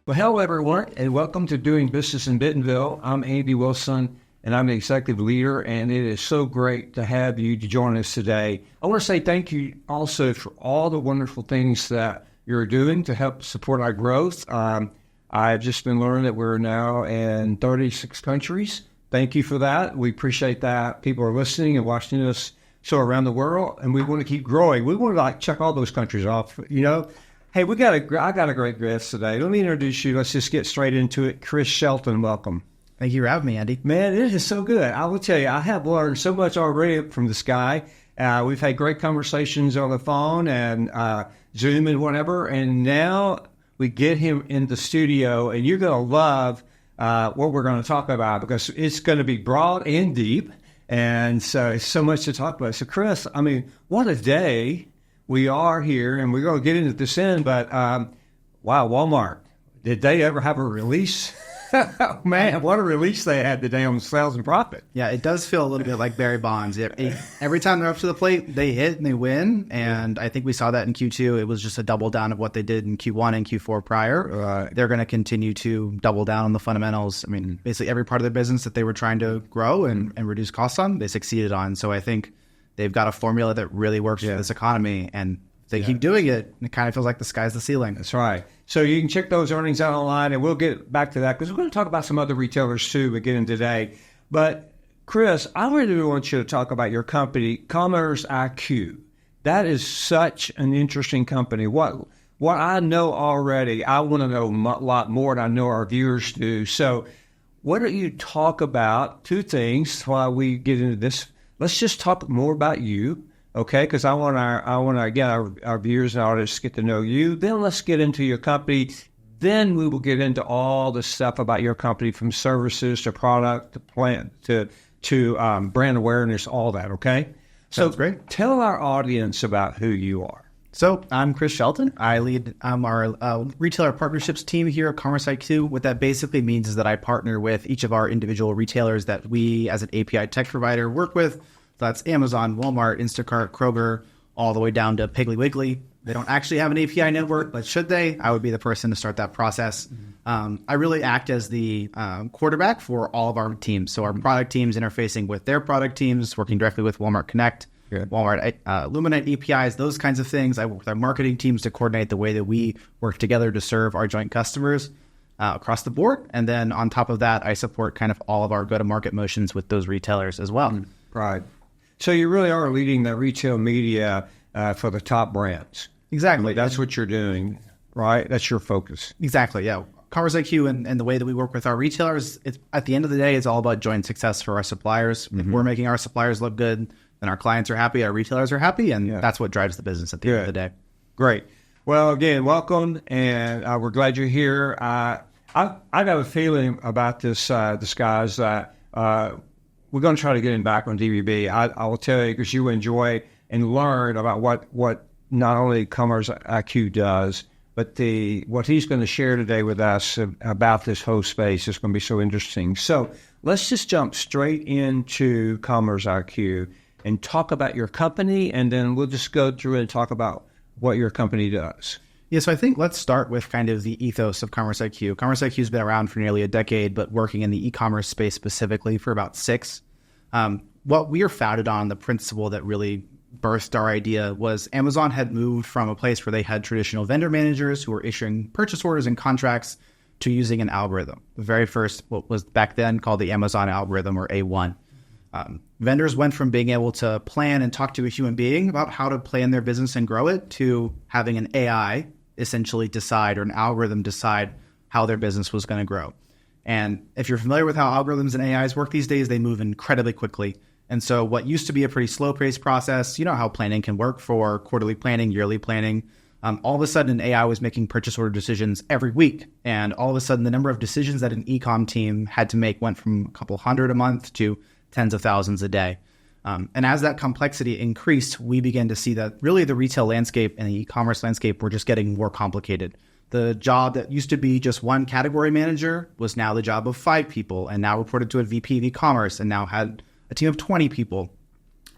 Well, hello, everyone, and welcome to Doing Business in Bentonville. I'm Andy Wilson, and I'm the executive leader, and it is so great to have you to join us today. I want to say thank you also for all the wonderful things that you're doing to help support our growth. I've just been learning that we're now in 36 countries. Thank you for that. We appreciate that. People are listening and watching us around the world, and we want to keep growing. We want to check all those countries off, Hey, I got a great guest today. Let me introduce you. Let's just get straight into it. Chris Sheldon, welcome. Thank you for having me, Andy. Man, it is so good. I will tell you, I have learned so much already from this guy. We've had great conversations on the phone and Zoom and whatever, and now we get him in the studio, and you're going to love what we're going to talk about because it's going to be broad and deep, and so it's so much to talk about. So, Chris, I mean, what a day. We are here, and we're going to get into this but wow, Walmart, did they ever have a release? Man, what a release they had today on sales and profit. Yeah, it does feel a little bit like Barry Bonds. Every time they're up to the plate, they hit and they win, and I think we saw that in Q2. It was just a double down of what they did in Q1 and Q4 prior. Right. They're going to continue to double down on the fundamentals. I mean, basically every part of their business that they were trying to grow and reduce costs on, they succeeded on. So I think they've got a formula that really works for this economy, and they keep doing it, and it kind of feels like the sky's the ceiling. That's right. So you can check those earnings out online, and we'll get back to that because we're going to talk about some other retailers too again today. But Chris, I really want you to talk about your company, CommerceIQ. That is such an interesting company. What I know already, I want to know a lot more than I know our viewers do. So why don't you talk about two things while we get into this? Let's just talk more about you, okay? Because I want our viewers and audience to get to know you. Then let's get into your company. Then we will get into all the stuff about your company, from services to product to plant to brand awareness, all that. Okay? Sounds great. Tell our audience about who you are. So I'm Chris Sheldon. I lead our retailer partnerships team here at CommerceIQ. What that basically means is that I partner with each of our individual retailers that we, as an API tech provider, work with. So that's Amazon, Walmart, Instacart, Kroger, all the way down to Piggly Wiggly. They don't actually have an API network, but should they, I would be the person to start that process. I really act as the quarterback for all of our teams. So our product teams interfacing with their product teams, working directly with Walmart Connect. Good. Walmart Illuminate APIs, those kinds of things. I work with our marketing teams to coordinate the way that we work together to serve our joint customers across the board. And then on top of that, I support kind of all of our go-to-market motions with those retailers as well. Right. So you really are leading the retail media for the top brands. Exactly. That's what you're doing, right? That's your focus. Exactly, yeah. CommerceIQ and the way that we work with our retailers, at the end of the day, it's all about joint success for our suppliers. If we're making our suppliers look good, then our clients are happy, our retailers are happy, and that's what drives the business at the end of the day. Great. Well, again, welcome, and we're glad you're here. I got a feeling about this guys, that we're going to try to get him back on DVB. I will tell you, because you enjoy and learn about what not only CommerceIQ does, but what he's going to share today with us about this whole space is going to be so interesting. So let's just jump straight into CommerceIQ and talk about your company, and then we'll just go through and talk about what your company does. Yeah, so I think let's start with kind of the ethos of CommerceIQ. CommerceIQ has been around for nearly a decade, but working in the e-commerce space specifically for about 6. What we are founded on, the principle that really birthed our idea, was Amazon had moved from a place where they had traditional vendor managers who were issuing purchase orders and contracts to using an algorithm. The very first, what was back then called the Amazon algorithm, or A1. Vendors went from being able to plan and talk to a human being about how to plan their business and grow it to having an AI essentially decide, or an algorithm decide, how their business was going to grow. And if you're familiar with how algorithms and AIs work these days, they move incredibly quickly. And so what used to be a pretty slow-paced process, you know how planning can work for quarterly planning, yearly planning, all of a sudden an AI was making purchase order decisions every week. And all of a sudden the number of decisions that an e-com team had to make went from a couple hundred a month to tens of thousands a day. And as that complexity increased, we began to see that really the retail landscape and the e-commerce landscape were just getting more complicated. The job that used to be just one category manager was now the job of 5 people, and now reported to a VP of e-commerce, and now had a team of 20 people.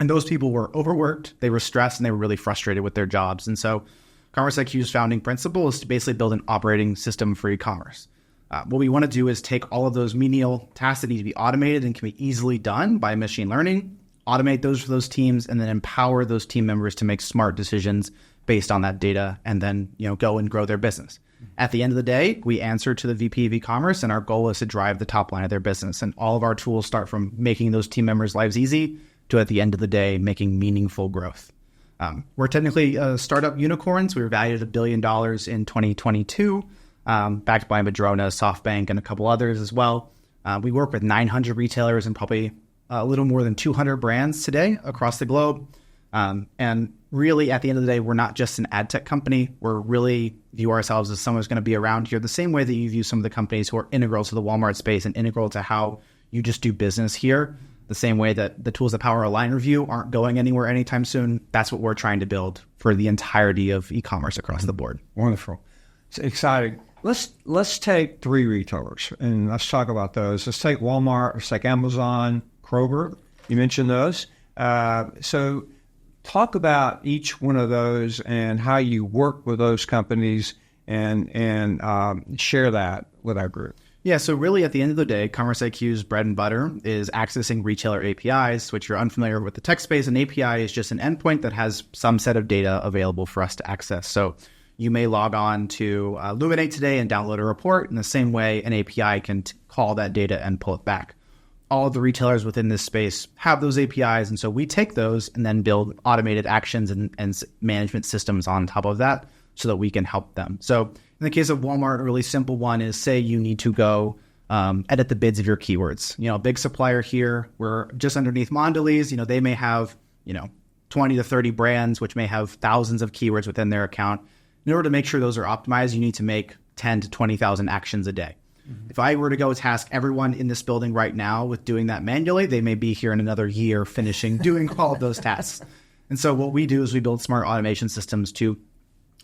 And those people were overworked, they were stressed, and they were really frustrated with their jobs. And so CommerceIQ's founding principle is to basically build an operating system for e-commerce. What we want to do is take all of those menial tasks that need to be automated and can be easily done by machine learning, automate those for those teams, and then empower those team members to make smart decisions based on that data, and then go and grow their business. At the end of the day, we answer to the VP of e-commerce, and our goal is to drive the top line of their business. And all of our tools start from making those team members' lives easy to, at the end of the day, making meaningful growth. We're technically startup unicorns. We were valued at $1 billion in 2022, backed by Madrona, SoftBank, and a couple others as well. We work with 900 retailers and probably a little more than 200 brands today across the globe. And really, at the end of the day, we're not just an ad tech company. We're really view ourselves as someone who's going to be around here the same way that you view some of the companies who are integral to the Walmart space and integral to how you just do business here. The same way that the tools that power a line review aren't going anywhere anytime soon. That's what we're trying to build for the entirety of e-commerce across the board. Wonderful. It's exciting. Let's take 3 retailers and let's talk about those. Let's take Walmart, let's take Amazon, Kroger. You mentioned those. So talk about each one of those and how you work with those companies and share that with our group. Yeah, so really at the end of the day, CommerceIQ's bread and butter is accessing retailer APIs, which you're unfamiliar with the tech space. An API is just an endpoint that has some set of data available for us to access. So you may log on to Luminate today and download a report in the same way an API can call that data and pull it back. All of the retailers within this space have those APIs, and so we take those and then build automated actions and management systems on top of that so that we can help them. So in the case of Walmart, a really simple one is, say you need to go edit the bids of your keywords. A big supplier here, we're just underneath Mondelez. They may have 20 to 30 brands, which may have thousands of keywords within their account. In order to make sure those are optimized, you need to make 10 to 20,000 actions a day. If I were to go task everyone in this building right now with doing that manually, they may be here in another year finishing doing all of those tasks. And so what we do is we build smart automation systems to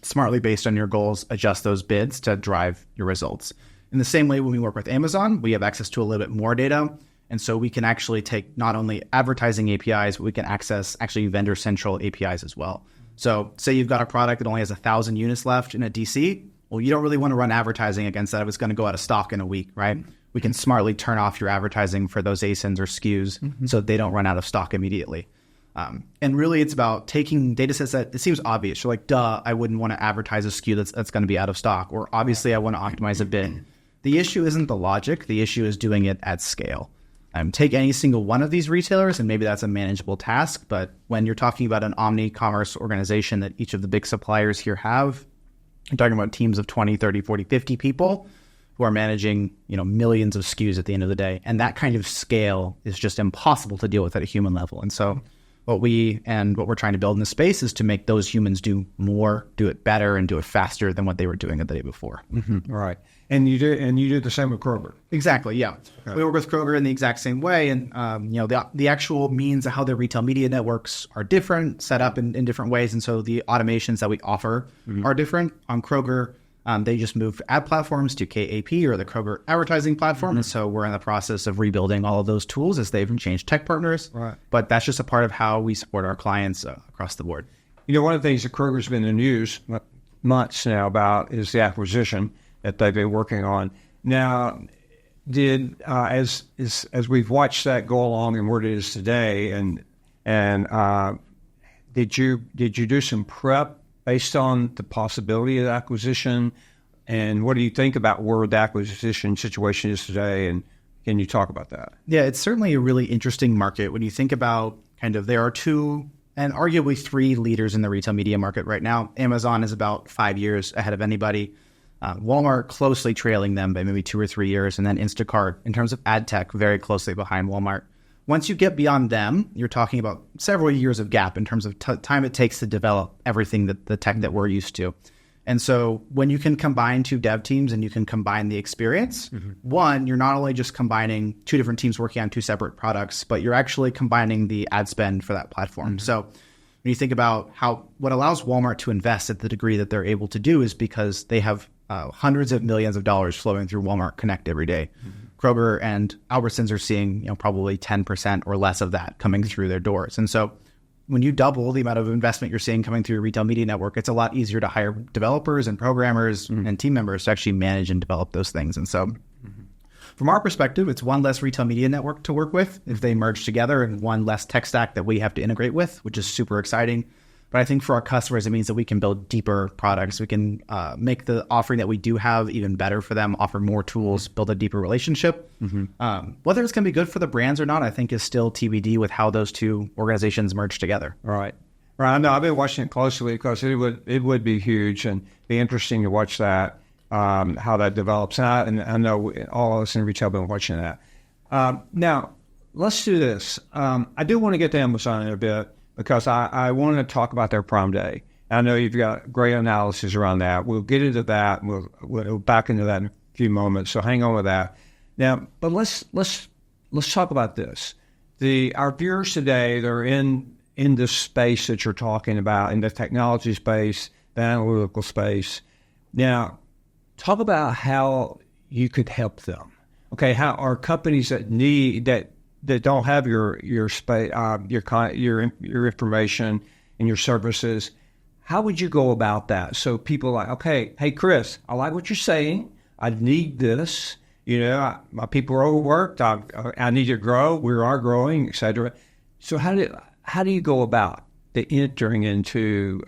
smartly, based on your goals, adjust those bids to drive your results. In the same way, when we work with Amazon, we have access to a little bit more data. And so we can actually take not only advertising APIs, but we can access actually vendor central APIs as well. So say you've got a product that only has 1,000 units left in a DC. Well, you don't really want to run advertising against that if it's going to go out of stock in a week, right? We can smartly turn off your advertising for those ASINs or SKUs so they don't run out of stock immediately. And really, it's about taking data sets that it seems obvious. You're like, duh, I wouldn't want to advertise a SKU that's going to be out of stock. Or obviously, I want to optimize a bid. The issue isn't the logic. The issue is doing it at scale. Take any single one of these retailers, and maybe that's a manageable task. But when you're talking about an omni-commerce organization that each of the big suppliers here have, you're talking about teams of 20, 30, 40, 50 people who are managing, millions of SKUs at the end of the day. And that kind of scale is just impossible to deal with at a human level. And so what we're trying to build in this space is to make those humans do more, do it better, and do it faster than what they were doing the day before. Right. And you do the same with Kroger. Exactly. Yeah. Okay. We work with Kroger in the exact same way. And, the actual means of how their retail media networks are different, set up in different ways. And so the automations that we offer are different. On Kroger, they just moved ad platforms to KAP, or the Kroger advertising platform. And so we're in the process of rebuilding all of those tools as they've changed tech partners. Right. But that's just a part of how we support our clients across the board. One of the things that Kroger's been in the news months now about is the acquisition that they've been working on. Now, as we've watched that go along and where it is today, and did you do some prep based on the possibility of the acquisition? And what do you think about where the acquisition situation is today? And can you talk about that? Yeah, it's certainly a really interesting market. When you think about there are 2 and arguably 3 leaders in the retail media market right now. Amazon is about 5 years ahead of anybody. Walmart closely trailing them by maybe 2 or 3 years. And then Instacart, in terms of ad tech, very closely behind Walmart. Once you get beyond them, you're talking about several years of gap in terms of time it takes to develop everything that the tech that we're used to. And so when you can combine 2 dev teams and you can combine the experience, one, you're not only just combining 2 different teams working on 2 separate products, but you're actually combining the ad spend for that platform. So when you think about what allows Walmart to invest at the degree that they're able to do is because they have hundreds of millions of dollars flowing through Walmart Connect every day. Kroger and Albertsons are seeing probably 10% or less of that coming through their doors. And so when you double the amount of investment you're seeing coming through your retail media network, it's a lot easier to hire developers and programmers and team members to actually manage and develop those things. And so from our perspective, it's one less retail media network to work with if they merge together, and one less tech stack that we have to integrate with, which is super exciting. But I think for our customers, it means that we can build deeper products. We can make the offering that we do have even better for them, offer more tools, build a deeper relationship. Whether it's going to be good for the brands or not, I think is still TBD with how those two organizations merge together. Right. I know I've been watching it closely because it would be huge and be interesting to watch that, how that develops. And I know all of us in retail have been watching that. Now, let's do this. I do want to get to Amazon in a bit, because I want to talk about their Prime Day. I know you've got great analysis around that. We'll get into that. We'll back into that in a few moments. So hang on with that. Now, but let's talk about this. Our viewers today, they're in this space that you're talking about, in the technology space, the analytical space. Now, talk about how you could help them. Okay, how are companies that don't have your space, your information and your services, how would you go about that? So people are like, okay, hey Chris, I like what you're saying. I need this. My people are overworked. I need to grow. We are growing, etc. So how do you go about the entering into,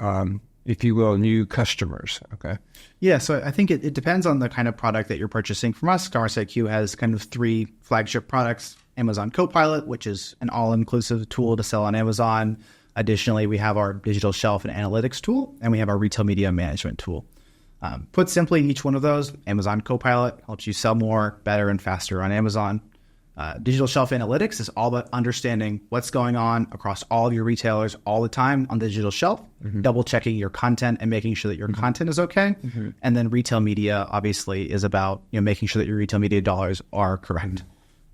if you will, new customers? Okay. Yeah, so I think it depends on the kind of product that you're purchasing from us. CommerceIQ has kind of 3 flagship products. Amazon Copilot, which is an all-inclusive tool to sell on Amazon. Additionally, we have our digital shelf and analytics tool, and we have our retail media management tool. Put simply, each one of those, Amazon Copilot helps you sell more, better, and faster on Amazon. Digital shelf analytics is all about understanding what's going on across all of your retailers all the time on the digital shelf, double checking your content and making sure that your content is okay. And then retail media obviously is about making sure that your retail media dollars are correct.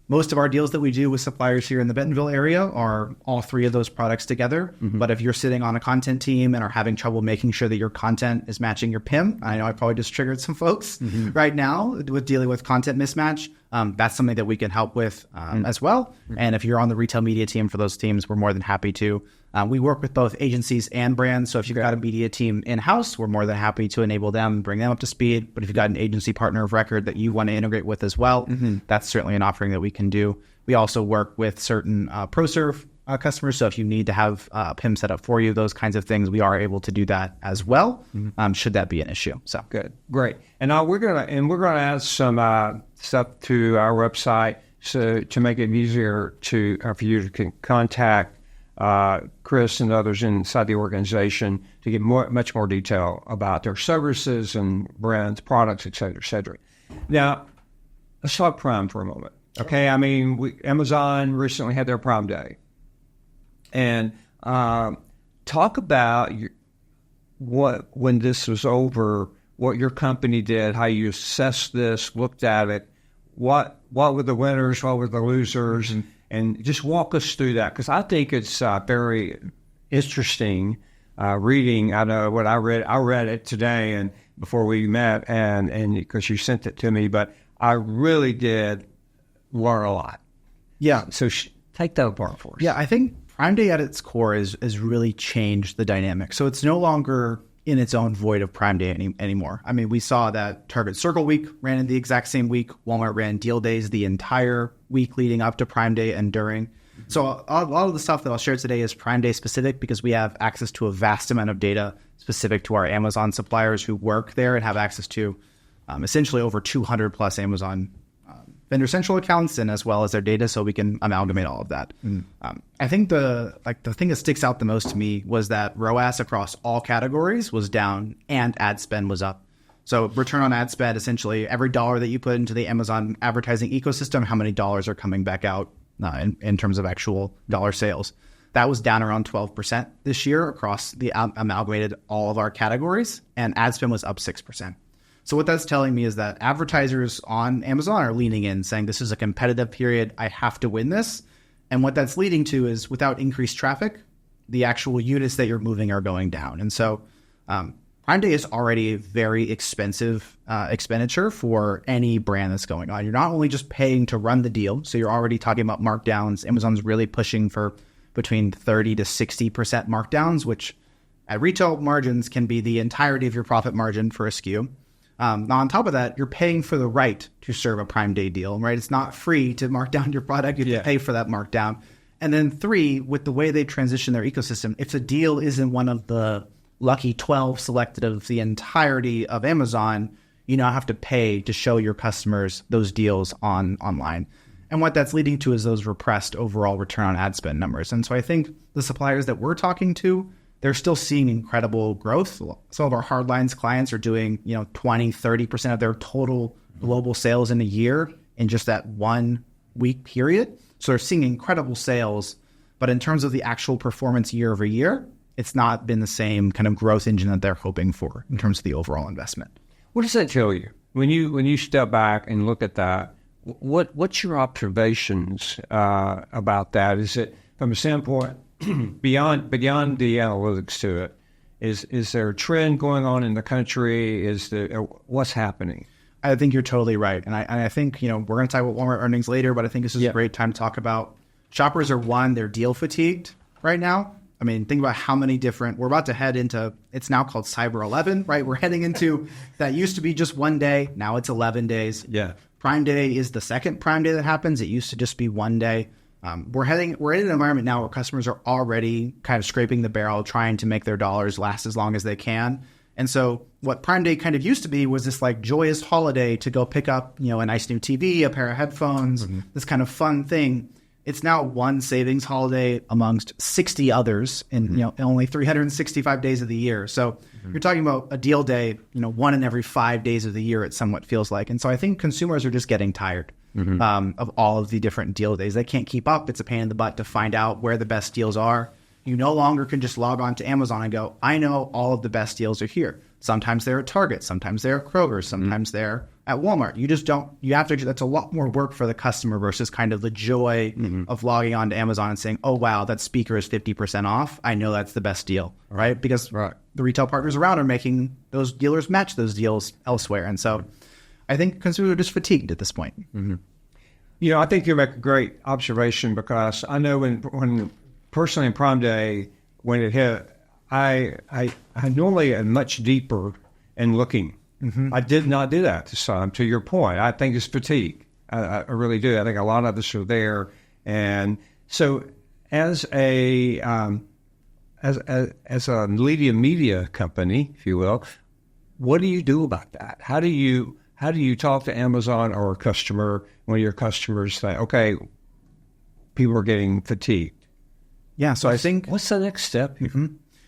Most of our deals that we do with suppliers here in the Bentonville area are all 3 of those products together. But if you're sitting on a content team and are having trouble making sure that your content is matching your PIM, I know I probably just triggered some folks right now with dealing with content mismatch. That's something that we can help with as well. And if you're on the retail media team for those teams, we're more than happy to. We work with both agencies and brands. So if you've got a media team in-house, we're more than happy to enable them, bring them up to speed. But if you've got an agency partner of record that you want to integrate with as well, that's certainly an offering that we can do. We also work with certain ProServe customers. So if you need to have PIM set up for you, those kinds of things, we are able to do that as well, should that be an issue. So good, great. And now we're gonna add some stuff to our website so to make it easier for you to contact Chris and others inside the organization to get much more detail about their services and brands, products, et cetera, et cetera. Now, let's talk Prime for a moment. Okay, I mean, Amazon recently had their Prime Day. And talk about when this was over, what your company did, how you assessed this, looked at it, what were the winners, what were the losers, and just walk us through that, because I think it's very interesting reading. I know what I read it today and before we met, and because you sent it to me, but I really did learn a lot. Yeah. So take that apart for us. Yeah, I think Prime Day at its core is really changed the dynamic. So it's no longer in its own void of Prime Day anymore. I mean, we saw that Target Circle Week ran in the exact same week. Walmart ran deal days the entire week leading up to Prime Day and during. So a lot of the stuff that I'll share today is Prime Day specific, because we have access to a vast amount of data specific to our Amazon suppliers who work there and have access to essentially over 200 plus Amazon Vendor Central accounts, and as well as their data, so we can amalgamate all of that. I think the thing that sticks out the most to me was that ROAS across all categories was down and ad spend was up. So return on ad spend, essentially every dollar that you put into the Amazon advertising ecosystem, how many dollars are coming back out in terms of actual dollar sales. That was down around 12% this year across the amalgamated all of our categories, and ad spend was up 6%. So what that's telling me is that advertisers on Amazon are leaning in, saying this is a competitive period, I have to win this. And what that's leading to is, without increased traffic, the actual units that you're moving are going down. And so Prime Day is already a very expensive expenditure for any brand that's going on. You're not only just paying to run the deal, so you're already talking about markdowns. Amazon's really pushing for between 30 to 60% markdowns, which at retail margins can be the entirety of your profit margin for a SKU. Now, on top of that, you're paying for the right to serve a Prime Day deal, right? It's not free to mark down your product. You have to pay for that markdown. And then 3, with the way they transition their ecosystem, if the deal isn't one of the lucky 12 selected of the entirety of Amazon, you now have to pay to show your customers those deals online. And what that's leading to is those repressed overall return on ad spend numbers. And so I think the suppliers that we're talking to, they're still seeing incredible growth. Some of our hardlines clients are doing, 20, 30% of their total global sales in a year in just that 1 week period. So they're seeing incredible sales, but in terms of the actual performance year over year, it's not been the same kind of growth engine that they're hoping for in terms of the overall investment. What does that tell you? When you step back and look at that, what's your observations about that? Is it from a standpoint beyond the analytics to it? Is there a trend going on in the country? What's happening? I think you're totally right. And I think, we're going to talk about Walmart earnings later, but I think this is a great time to talk about shoppers they're deal fatigued right now. I mean, think about how many we're about to head into, it's now called Cyber 11, right? We're heading into, that used to be just 1 day. Now it's 11 days. Yeah. Prime Day is the second Prime Day that happens. It used to just be 1 day. We're in an environment now where customers are already kind of scraping the barrel, trying to make their dollars last as long as they can. And so what Prime Day kind of used to be was this like joyous holiday to go pick up, a nice new TV, a pair of headphones, this kind of fun thing. It's now one savings holiday amongst 60 others in only 365 days of the year. So you're talking about a deal day, 1 in every 5 days of the year, it somewhat feels like. And so I think consumers are just getting tired of all of the different deal days. They can't keep up. It's a pain in the butt to find out where the best deals are. You no longer can just log on to Amazon and go, I know all of the best deals are here. Sometimes they're at Target, sometimes they're at Kroger, sometimes they're at Walmart. That's a lot more work for the customer versus kind of the joy of logging on to Amazon and saying, oh, wow, that speaker is 50% off. I know that's the best deal, right? Because the retail partners around are making those dealers match those deals elsewhere. And so I think consumers are just fatigued at this point. I think you make a great observation, because I know when personally in Prime Day, when it hit, I normally am much deeper in looking. I did not do that this time. To your point, I think it's fatigue. I really do. I think a lot of us are there, and so as a media company, if you will, what do you do about that? How do you talk to Amazon or a customer when your customers say, okay, people are getting fatigued? Yeah. So I think, what's the next step?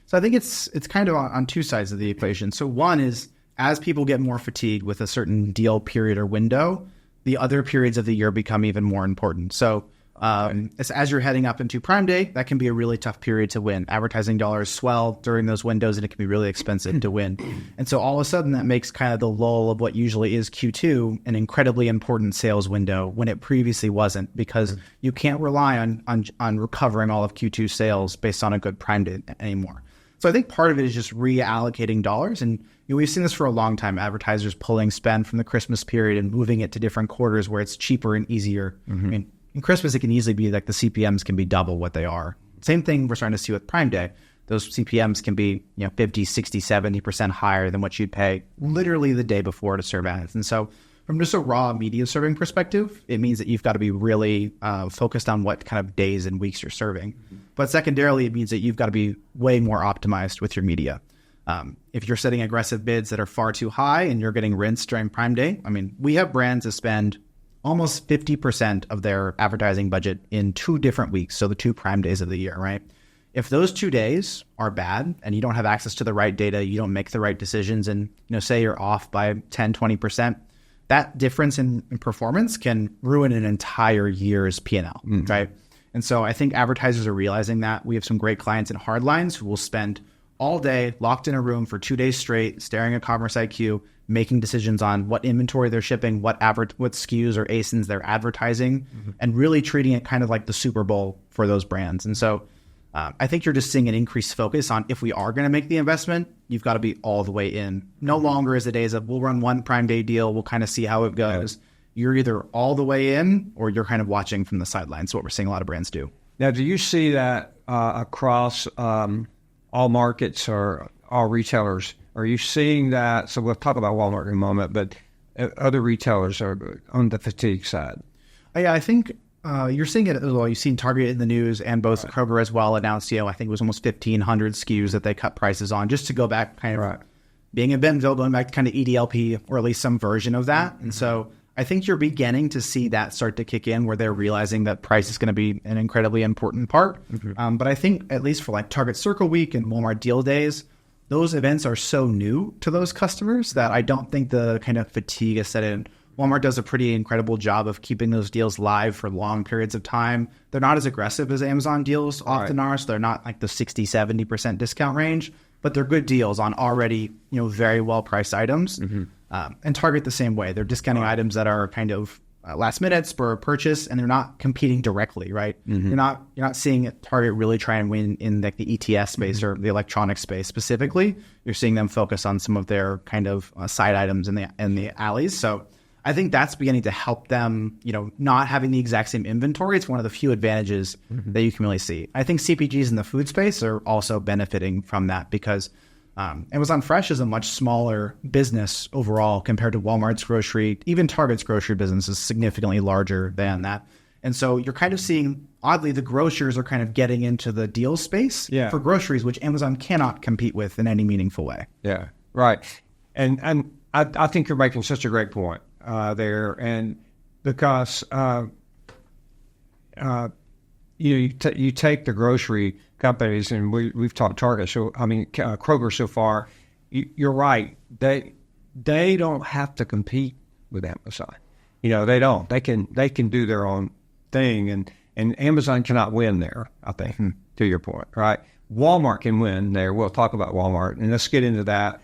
So I think it's kind of on two sides of the equation. So one is, as people get more fatigued with a certain deal period or window, the other periods of the year become even more important. So as you're heading up into Prime Day, that can be a really tough period to win. Advertising dollars swell during those windows, and it can be really expensive to win. And so all of a sudden, that makes kind of the lull of what usually is Q2 an incredibly important sales window when it previously wasn't, because you can't rely on recovering all of Q2 sales based on a good Prime Day anymore. So I think part of it is just reallocating dollars. And we've seen this for a long time, advertisers pulling spend from the Christmas period and moving it to different quarters where it's cheaper and easier. I mean, in Christmas, it can easily be like the CPMs can be double what they are. Same thing we're starting to see with Prime Day. Those CPMs can be 50, 60, 70% higher than what you'd pay literally the day before to serve ads. And so from just a raw media serving perspective, it means that you've got to be really focused on what kind of days and weeks you're serving. But secondarily, it means that you've got to be way more optimized with your media. If you're setting aggressive bids that are far too high and you're getting rinsed during Prime Day, I mean, we have brands that spend almost 50% of their advertising budget in 2 different weeks. So the 2 Prime Days of the year, right? If those 2 days are bad and you don't have access to the right data, you don't make the right decisions, and say you're off by 10, 20%, that difference in performance can ruin an entire year's P&L, right? And so I think advertisers are realizing that. We have some great clients in hardlines who will spend all day locked in a room for 2 days straight, staring at CommerceIQ, making decisions on what inventory they're shipping, what SKUs or ASINs they're advertising, and really treating it kind of like the Super Bowl for those brands. And so I think you're just seeing an increased focus on, if we are going to make the investment, you've got to be all the way in. No longer is the days of, we'll run one Prime Day deal, we'll kind of see how it goes. You're either all the way in or you're kind of watching from the sidelines, what we're seeing a lot of brands do. Now, do you see that across all markets or all retailers? Are you seeing that? So we'll talk about Walmart in a moment, but other retailers are on the fatigue side. Yeah, I think you're seeing it as well. You've seen Target in the news, and both Kroger as well announced, I think it was almost 1,500 SKUs that they cut prices on, just to go back kind of being in Bentonville, going back to kind of EDLP, or at least some version of that. And so I think you're beginning to see that start to kick in, where they're realizing that price is going to be an incredibly important part. But I think at least for like Target Circle Week and Walmart Deal Days, those events are so new to those customers that I don't think the kind of fatigue is set in. Walmart does a pretty incredible job of keeping those deals live for long periods of time. They're not as aggressive as Amazon deals often are, so they're not like the 60-70% discount range, but they're good deals on already, very well-priced items. And Target the same way. They're discounting items that are kind of last minute spur purchase, and they're not competing directly, right? You're not seeing Target really try and win in like the ETS space or the electronic space specifically. You're seeing them focus on some of their kind of side items in the alleys. So I think that's beginning to help them, not having the exact same inventory. It's one of the few advantages that you can really see. I think CPGs in the food space are also benefiting from that, because Amazon Fresh is a much smaller business overall compared to Walmart's grocery. Even Target's grocery business is significantly larger than that. And so you're kind of seeing, oddly, the grocers are kind of getting into the deal space for groceries, which Amazon cannot compete with in any meaningful way. Yeah, right. And I think you're making such a great point there. And because, you take the grocery companies, and we've talked Target, Kroger so far. You're right. They don't have to compete with Amazon. They don't. They can do their own thing, and Amazon cannot win there, I think, to your point, right? Walmart can win there. We'll talk about Walmart, and let's get into that.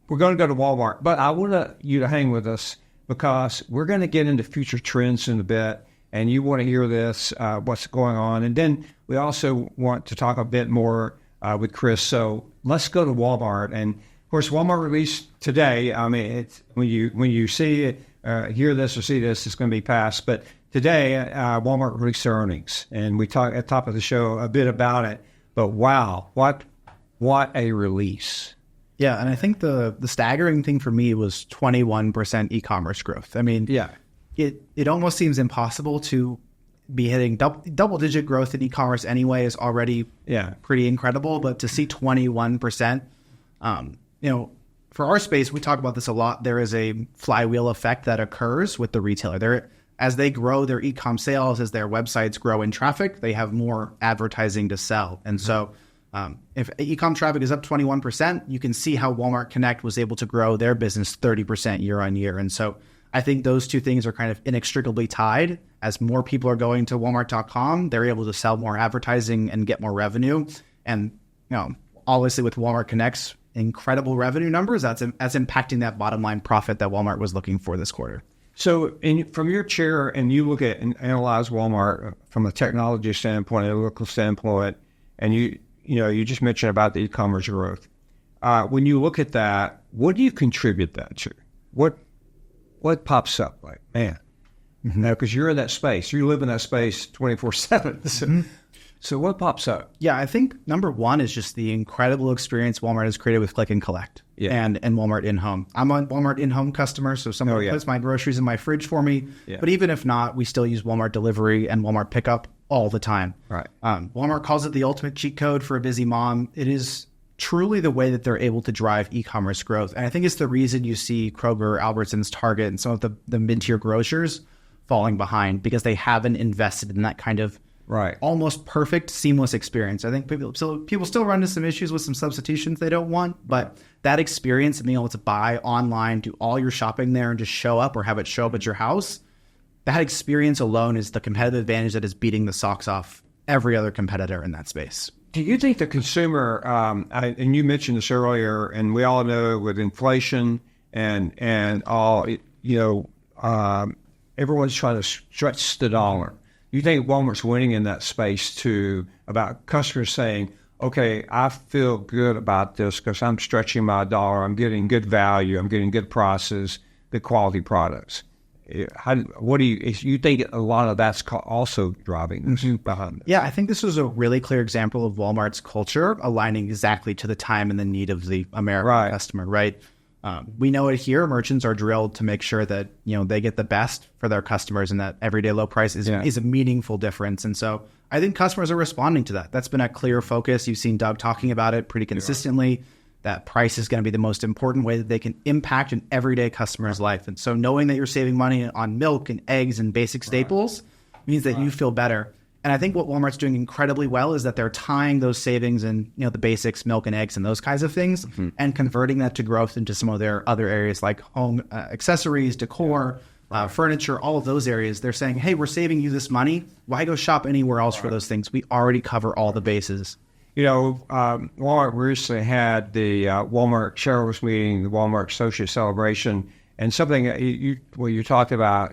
We're going to go to Walmart, but I want you to hang with us, because we're going to get into future trends in a bit, and you want to hear this, what's going on. And then we also want to talk a bit more with Chris. So let's go to Walmart. And of course, Walmart released today. I mean, it's, when you see it, hear this or see this, it's going to be past. But today, Walmart released their earnings, and we talked at the top of the show a bit about it. But wow, what a release! Yeah, and I think the staggering thing for me was 21% e-commerce growth. I mean, it almost seems impossible to be hitting double-digit growth in e-commerce anyway is already pretty incredible. But to see 21%, for our space, we talk about this a lot. There is a flywheel effect that occurs with the retailer. As they grow their e-com sales, as their websites grow in traffic, they have more advertising to sell. And so if e-com traffic is up 21%, you can see how Walmart Connect was able to grow their business 30% year on year. And so I think those two things are kind of inextricably tied. As more people are going to Walmart.com, they're able to sell more advertising and get more revenue. And obviously with Walmart Connect's incredible revenue numbers, that's impacting that bottom line profit that Walmart was looking for this quarter. So from your chair, and you look at and analyze Walmart from a technology standpoint, a local standpoint, and you just mentioned about the e-commerce growth. When you look at that, what do you contribute that to? What pops up? Like, man, because you're in that space, you live in that space 24/7. So what pops up? Yeah, I think number one is just the incredible experience Walmart has created with Click and Collect and Walmart in-home. I'm a Walmart in-home customer, so someone puts my groceries in my fridge for me. Yeah. But even if not, we still use Walmart delivery and Walmart pickup all the time. Right. Walmart calls it the ultimate cheat code for a busy mom. It is truly the way that they're able to drive e-commerce growth. And I think it's the reason you see Kroger, Albertsons, Target, and some of the mid-tier grocers falling behind, because they haven't invested in that kind of almost perfect, seamless experience. I think people still run into some issues with some substitutions they don't want, but that experience of being able to buy online, do all your shopping there, and just show up or have it show up at your house, that experience alone is the competitive advantage that is beating the socks off every other competitor in that space. Do you think the consumer, and you mentioned this earlier, and we all know with inflation and all, everyone's trying to stretch the dollar. You think Walmart's winning in that space too, about customers saying, okay, I feel good about this because I'm stretching my dollar, I'm getting good value, I'm getting good prices, good quality products. What do you think a lot of that's also driving this behind it? Yeah, I think this was a really clear example of Walmart's culture aligning exactly to the time and the need of the American customer, right? We know it here. Merchants are drilled to make sure that, they get the best for their customers, and that everyday low price is a meaningful difference. And so I think customers are responding to that. That's been a clear focus. You've seen Doug talking about it pretty consistently. That price is going to be the most important way that they can impact an everyday customer's life. And so knowing that you're saving money on milk and eggs and basic staples means that you feel better. And I think what Walmart's doing incredibly well is that they're tying those savings and, the basics, milk and eggs and those kinds of things, and converting that to growth into some of their other areas like home accessories, decor, furniture, all of those areas. They're saying, hey, we're saving you this money. Why go shop anywhere else for those things? We already cover all the bases. Walmart recently had the Walmart shareholders meeting, the Walmart Associate Celebration, and something you talked about,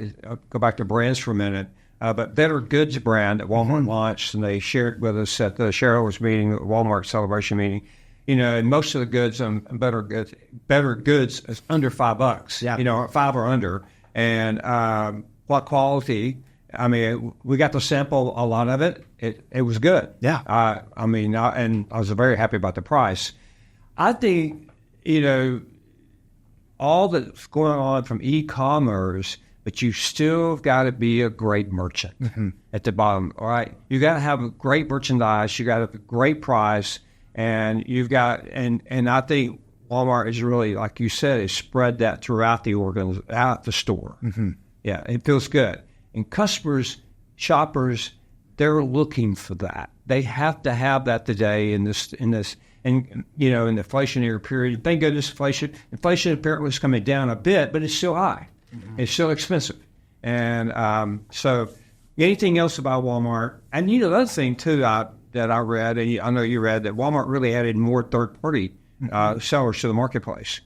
go back to brands for a minute, but Better Goods brand that Walmart launched, and they shared with us at the shareholders meeting, the Walmart Celebration meeting. And most of the goods on Better Goods is under $5. Yeah. $5 or under, and what quality? I mean, we got to sample a lot of it. It was good. Yeah. And I was very happy about the price. I think, all that's going on from e-commerce, but you still got to be a great merchant at the bottom, all right? You got to have a great merchandise. You got to have a great price, and and I think Walmart is really, like you said, has spread that throughout the store. Yeah, it feels good. And customers, shoppers, they're looking for that. They have to have that today in the inflationary period. Thank goodness inflation apparently is coming down a bit, but it's still high. It's still expensive. And so anything else about Walmart? And the other thing too that I read, and I know you read, that Walmart really added more third-party sellers to the marketplace.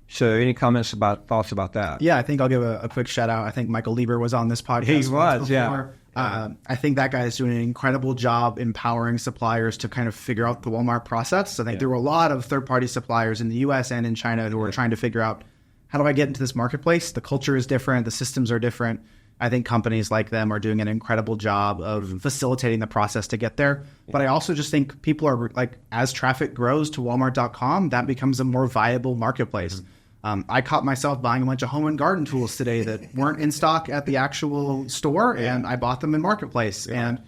So any thoughts about that? Yeah, I think I'll give a quick shout out. I think Michael Lieber was on this podcast. He was, yeah. I think that guy is doing an incredible job empowering suppliers to kind of figure out the Walmart process. I think there were a lot of third-party suppliers in the U.S. and in China who were trying to figure out, how do I get into this marketplace? The culture is different. The systems are different. I think companies like them are doing an incredible job of facilitating the process to get there. But I also just think people are like, as traffic grows to Walmart.com, that becomes a more viable marketplace. I caught myself buying a bunch of home and garden tools today that weren't in stock at the actual store, and I bought them in Marketplace. And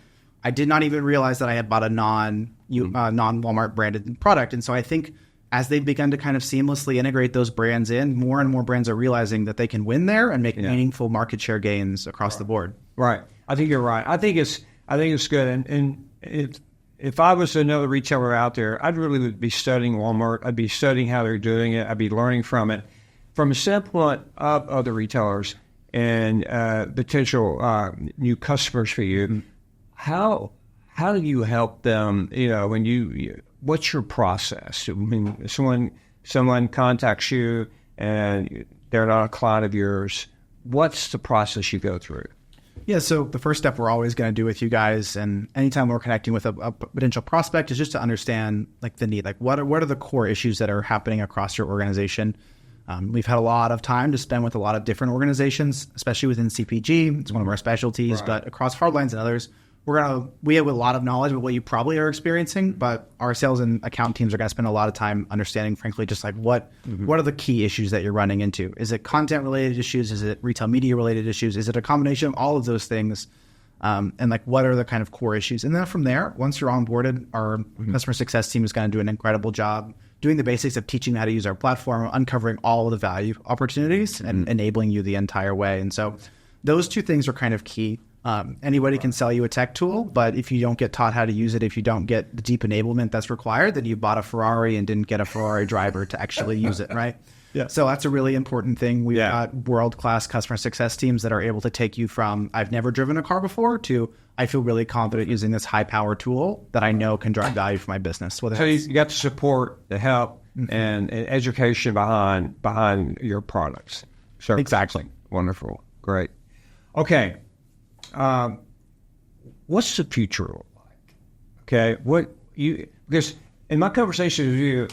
I did not even realize that I had bought a non-Walmart branded product. And so I think as they've begun to kind of seamlessly integrate those brands in, more and more brands are realizing that they can win there and make meaningful market share gains across the board. Right. I think you're right. I think it's good. And if I was another retailer out there, I'd really be studying Walmart. I'd be studying how they're doing it. I'd be learning from it. From a standpoint of other retailers and potential new customers for you, how do you help them? What's your process? I mean, someone contacts you and they're not a client of yours. What's the process you go through? Yeah, so the first step we're always going to do with you guys, and anytime we're connecting with a potential prospect, is just to understand the need. What are the core issues that are happening across your organization? We've had a lot of time to spend with a lot of different organizations, especially within CPG. It's one of our specialties, but across hardlines and others, we have a lot of knowledge of what you probably are experiencing, but our sales and account teams are going to spend a lot of time understanding, frankly, just what are the key issues that you're running into? Is it content related issues? Is it retail media related issues? Is it a combination of all of those things? And what are the kind of core issues? And then from there, once you're onboarded, our customer success team is going to do an incredible job doing the basics of teaching you how to use our platform, uncovering all of the value opportunities and enabling you the entire way. And so those two things are kind of key. Anybody can sell you a tech tool, but if you don't get taught how to use it, if you don't get the deep enablement that's required, then you bought a Ferrari and didn't get a Ferrari driver to actually use it, right? Yeah. So that's a really important thing. We've got world-class customer success teams that are able to take you from, I've never driven a car before, to I feel really confident using this high-power tool that I know can drive value for my business. So you got the support, the help, and education behind your products. Sure. Exactly. Wonderful. Great. Okay. What's the future look like? Okay, because in my conversation with you,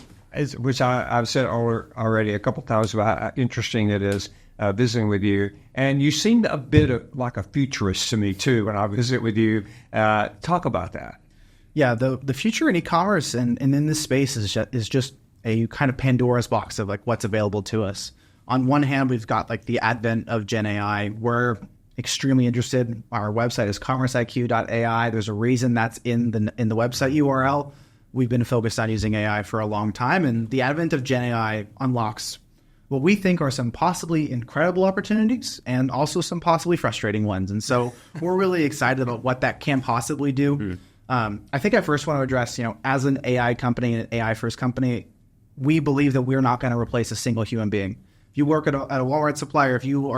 which I've said already a couple times about how interesting it is, visiting with you. And you seemed a bit like a futurist to me, too, when I visit with you. Talk about that. Yeah, the future in e-commerce and in this space is just a kind of Pandora's box of like what's available to us. On one hand, we've got like the advent of Gen AI. We're extremely interested. Our website is CommerceIQ.ai. There's a reason that's in the website URL. We've been focused on using AI for a long time, and the advent of Gen AI unlocks what we think are some possibly incredible opportunities and also some possibly frustrating ones. And so we're really excited about what that can possibly do. I think I first want to address, as an AI company, an AI first company, we believe that we're not going to replace a single human being. If you work at a Walmart supplier, if you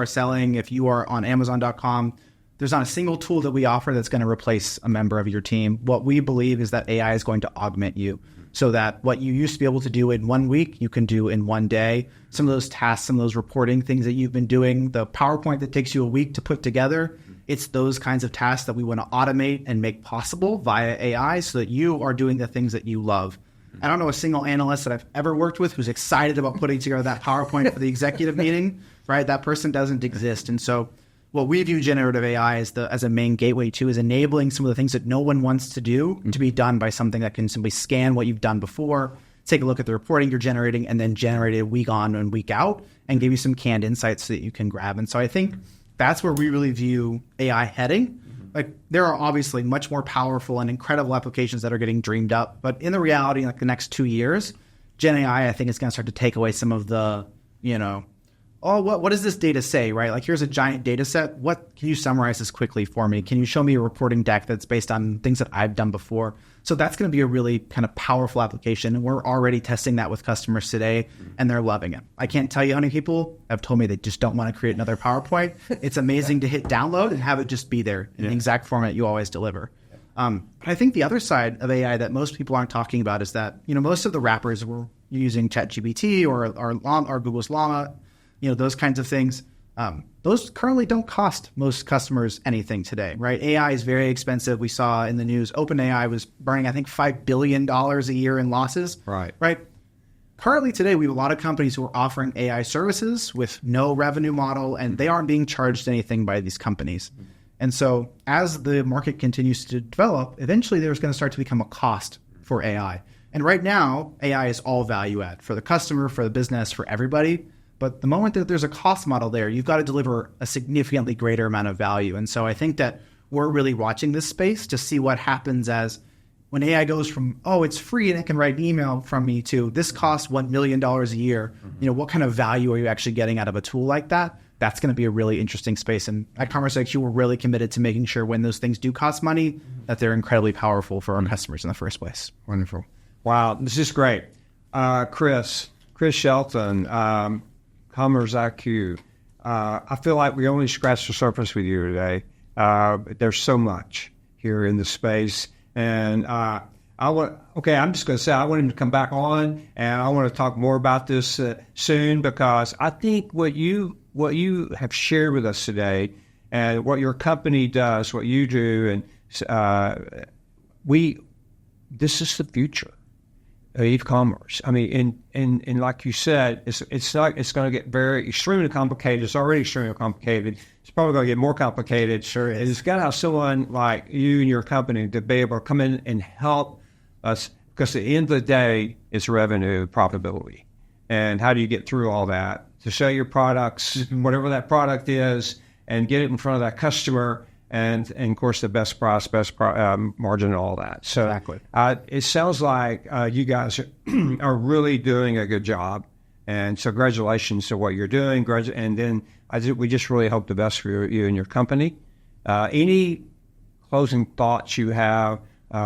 are on Amazon.com, there's not a single tool that we offer that's going to replace a member of your team. What we believe is that AI is going to augment you so that what you used to be able to do in 1 week, you can do in 1 day. Some of those tasks, some of those reporting things that you've been doing, the PowerPoint that takes you a week to put together, it's those kinds of tasks that we want to automate and make possible via AI so that you are doing the things that you love. I don't know a single analyst that I've ever worked with who's excited about putting together that PowerPoint for the executive meeting, right? That person doesn't exist. And so what we view generative AI as a main gateway to is enabling some of the things that no one wants to do to be done by something that can simply scan what you've done before, take a look at the reporting you're generating, and then generate it week on and week out and give you some canned insights so that you can grab. And so I think that's where we really view AI heading. Like, there are obviously much more powerful and incredible applications that are getting dreamed up. But in the reality, like the next 2 years, Gen AI, I think, is going to start to take away some of the, what does this data say, right? Like, here's a giant data set. What can you summarize this quickly for me? Can you show me a reporting deck that's based on things that I've done before? So that's going to be a really kind of powerful application. And we're already testing that with customers today, and they're loving it. I can't tell you how many people have told me they just don't want to create another PowerPoint. It's amazing to hit download and have it just be there in the exact format you always deliver. But I think the other side of AI that most people aren't talking about is that, most of the wrappers were using ChatGPT or Google's Llama, those kinds of things. Those currently don't cost most customers anything today, right? AI is very expensive. We saw in the news, OpenAI was burning, I think, $5 billion a year in losses. Right. Currently today, we have a lot of companies who are offering AI services with no revenue model, and they aren't being charged anything by these companies. And so as the market continues to develop, eventually there's going to start to become a cost for AI. And right now, AI is all value add for the customer, for the business, for everybody. But the moment that there's a cost model there, you've got to deliver a significantly greater amount of value. And so I think that we're really watching this space to see what happens as when AI goes from, it's free and it can write an email from me, to this costs $1 million a year. What kind of value are you actually getting out of a tool like that? That's going to be a really interesting space. And at CommerceIQ, we're really committed to making sure when those things do cost money, that they're incredibly powerful for our customers in the first place. Wonderful. Wow, this is great. Chris Sheldon, CommerceIQ. I feel like we only scratched the surface with you today. There's so much here in the space. And I'm just going to say I want him to come back on, and I want to talk more about this soon, because I think what you have shared with us today and what your company does, what you do, and this is the future of e-commerce. I mean, and like you said, it's going to get extremely complicated. It's already extremely complicated. It's probably going to get more complicated. Sure is. It's got to have someone like you and your company to be able to come in and help us, because at the end of the day, it's revenue, profitability. And how do you get through all that to sell your products, whatever that product is, and get it in front of that customer, and of course the best price, margin, and all that. So exactly. It sounds like you guys are really doing a good job, and so congratulations to what you're doing. And then we just really hope the best for you and your company. Any closing thoughts you have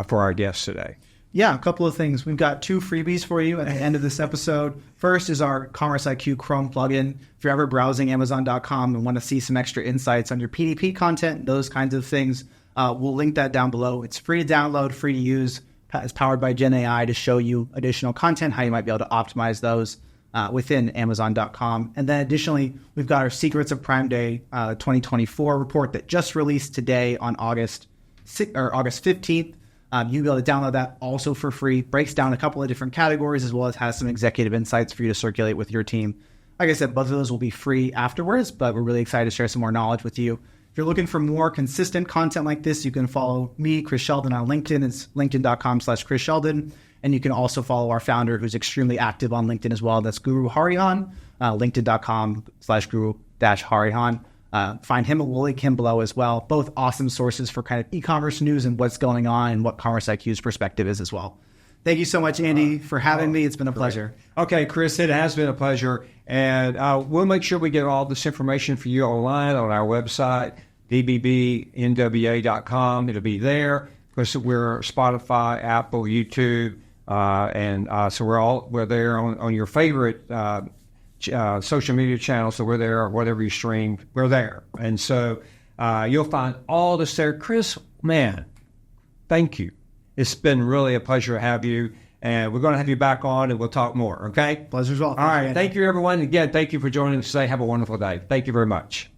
for our guests today? Yeah, a couple of things. We've got 2 freebies for you at the end of this episode. First is our CommerceIQ Chrome plugin. If you're ever browsing Amazon.com and want to see some extra insights on your PDP content, those kinds of things, we'll link that down below. It's free to download, free to use. It's powered by Gen AI to show you additional content, how you might be able to optimize those within Amazon.com. And then additionally, we've got our Secrets of Prime Day 2024 report that just released today on August 15th. You'll be able to download that also for free. Breaks down a couple of different categories, as well as has some executive insights for you to circulate with your team. Like I said, both of those will be free afterwards, but we're really excited to share some more knowledge with you. If you're looking for more consistent content like this, you can follow me, Chris Sheldon, on LinkedIn. It's linkedin.com/Chris Sheldon. And you can also follow our founder, who's extremely active on LinkedIn as well. That's Guru Harihan, linkedin.com/Guru-Harihan. Find him, we'll link him below as well. Both awesome sources for kind of e-commerce news and what's going on and what CommerceIQ's perspective is as well. Thank you so much, Andy, for having me. It's been a pleasure. Okay, Chris, it has been a pleasure. And we'll make sure we get all this information for you online on our website, dbbnwa.com. It'll be there. Of course, we're Spotify, Apple, YouTube, so we're there on your favorite social media channels. So we're there, whatever you stream, we're there. And so you'll find all this there. Chris, man, thank you. It's been really a pleasure to have you, and we're going to have you back on, and we'll talk more, okay? Pleasure as well. All right. Thank you, everyone. Again, thank you for joining us today. Have a wonderful day. Thank you very much.